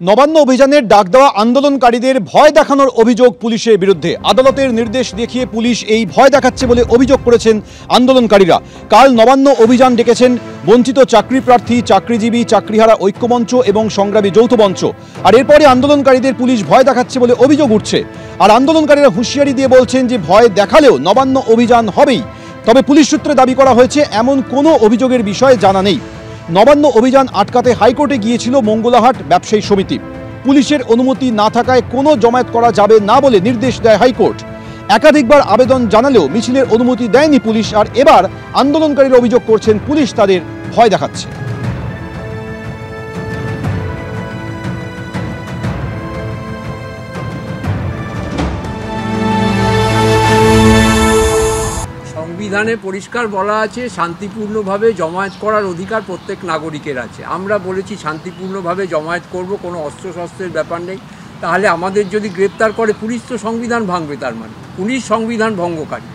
নবান্ন অভিযানের ডাক দেওয়া আন্দোলনকারীদের ভয় দেখানোর অভিযোগ পুলিশের বিরুদ্ধে। আদালতের নির্দেশ দেখিয়ে পুলিশ এই ভয় দেখাচ্ছে বলে অভিযোগ করেছেন আন্দোলনকারীরা। কাল নবান্ন অভিযান ডেকেছেন বঞ্চিত চাকরি প্রার্থী, চাকরিজীবী, চাকরিহারা ঐক্যমঞ্চ এবং সংগ্রামী যৌথ মঞ্চ। আর এরপরে আন্দোলনকারীদের পুলিশ ভয় দেখাচ্ছে বলে অভিযোগ উঠছে। আর আন্দোলনকারীরা হুঁশিয়ারি দিয়ে বলছেন যে ভয় দেখালেও নবান্ন অভিযান হবেই। তবে পুলিশ সূত্রে দাবি করা হয়েছে এমন কোনো অভিযোগের বিষয়ে জানা নেই। নবান্ন অভিযান আটকাতে হাইকোর্টে গিয়েছিল মঙ্গলাহাট ব্যবসায়ী সমিতি। পুলিশের অনুমতি না থাকায় কোনো জমায়েত করা যাবে না বলে নির্দেশ দেয় হাইকোর্ট। একাধিকবার আবেদন জানালেও মিছিলের অনুমতি দেয়নি পুলিশ। আর এবার আন্দোলনকারীরা অভিযোগ করছেন পুলিশ তাদের ভয় দেখাচ্ছে। সংবিধানে পরিষ্কার বলা আছে শান্তিপূর্ণভাবে জমায়েত করার অধিকার প্রত্যেক নাগরিকের আছে। আমরা বলেছি শান্তিপূর্ণভাবে জমায়েত করব, কোনো অস্ত্রশস্ত্রের ব্যাপার নেই। তাহলে আমাদের যদি গ্রেপ্তার করে পুলিশ তো সংবিধান ভাঙবে, তার মানে পুলিশ সংবিধান ভঙ্গকারী।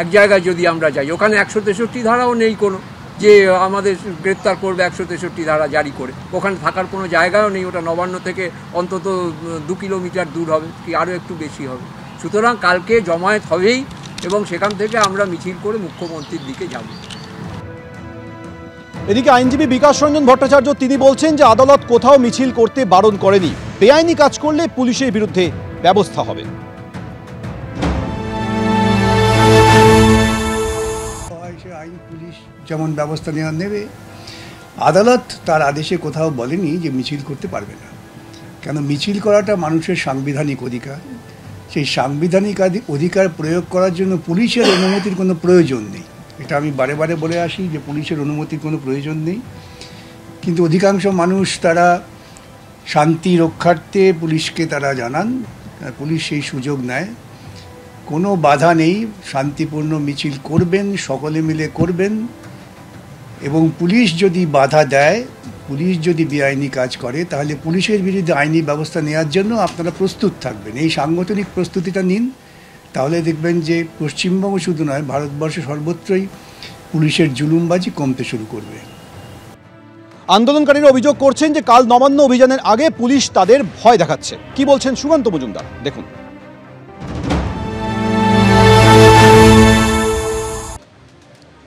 এক জায়গায় যদি আমরা যাই, ওখানে 163 ধারাও নেই কোনো, যে আমাদের গ্রেপ্তার করবে 163 ধারা জারি করে। ওখানে থাকার কোনো জায়গাও নেই। ওটা নবান্ন থেকে অন্তত 2 কিলোমিটার দূর হবে কি আরও একটু বেশি হবে। সুতরাং কালকে জমায়েত হবেই এবং সেখান থেকে আমরা মিছিল করে মুখ্যমন্ত্রীর দিকে যাব। এদিকে আইনজীবী বিকাশ রঞ্জন ভট্টাচার্য তিনি বলছেন যে আদালত কোথাও মিছিল করতে বারণ করেনি। বেআইনি কাজ করলে পুলিশের বিরুদ্ধে ব্যবস্থা হবে। আইন পুলিশ যেমন ব্যবস্থা নেবে, আদালত তার আদেশে কোথাও বলেনি যে মিছিল করতে পারবে না। কেন, মিছিল করাটা মানুষের সাংবিধানিক অধিকার। সেই সাংবিধানিক অধিকার প্রয়োগ করার জন্য পুলিশের অনুমতির কোনো প্রয়োজন নেই। এটা আমি বারে বারে বলে আসি যে পুলিশের অনুমতির কোনো প্রয়োজন নেই। কিন্তু অধিকাংশ মানুষ তারা শান্তি রক্ষার্থে পুলিশকে তারা জানান, পুলিশ সেই সুযোগ নেয়। কোনো বাধা নেই, শান্তিপূর্ণ মিছিল করবেন, সকলে মিলে করবেন। এবং পুলিশ যদি বাধা দেয়, পুলিশ যদি বেআইনি কাজ করে, তাহলে পুলিশের বিরুদ্ধে আইনি ব্যবস্থা নেওয়ার জন্য আপনারা প্রস্তুত থাকবেন। এই সাংগঠনিক প্রস্তুতিটা নিন, তাহলে দেখবেন যে পশ্চিমবঙ্গ শুধু নয়, ভারতবর্ষে সর্বত্রই পুলিশের জুলুমবাজি কমতে শুরু করবে। আন্দোলনকারীরা অভিযোগ করছেন যে কাল নবান্ন অভিযানের আগে পুলিশ তাদের ভয় দেখাচ্ছে। কি বলছেন সুকান্ত মজুমদার, দেখুন।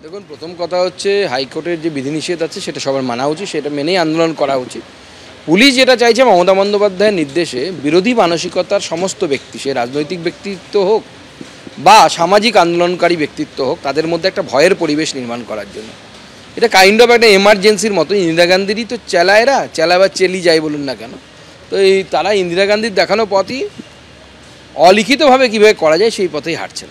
দেখুন, প্রথম কথা হচ্ছে হাইকোর্টের যে বিধিনিষেধ আছে সেটা সবার মানা উচিত, সেটা মেনেই আন্দোলন করা উচিত। পুলিশ যেটা চাইছে মমতা বন্দ্যোপাধ্যায়ের নির্দেশে বিরোধী মানসিকতার সমস্ত ব্যক্তি, সে রাজনৈতিক ব্যক্তিত্ব হোক বা সামাজিক আন্দোলনকারী ব্যক্তিত্ব হোক, তাদের মধ্যে একটা ভয়ের পরিবেশ নির্মাণ করার জন্য। এটা কাইন্ড অফ একটা এমার্জেন্সির মতো। ইন্দিরা গান্ধীরই তো চেলা বা চেলি যাই বলুন না কেন, তো তারা ইন্দিরা গান্ধীর দেখানো পথই অলিখিতভাবে কীভাবে করা যায় সেই পথেই হাঁটছেন।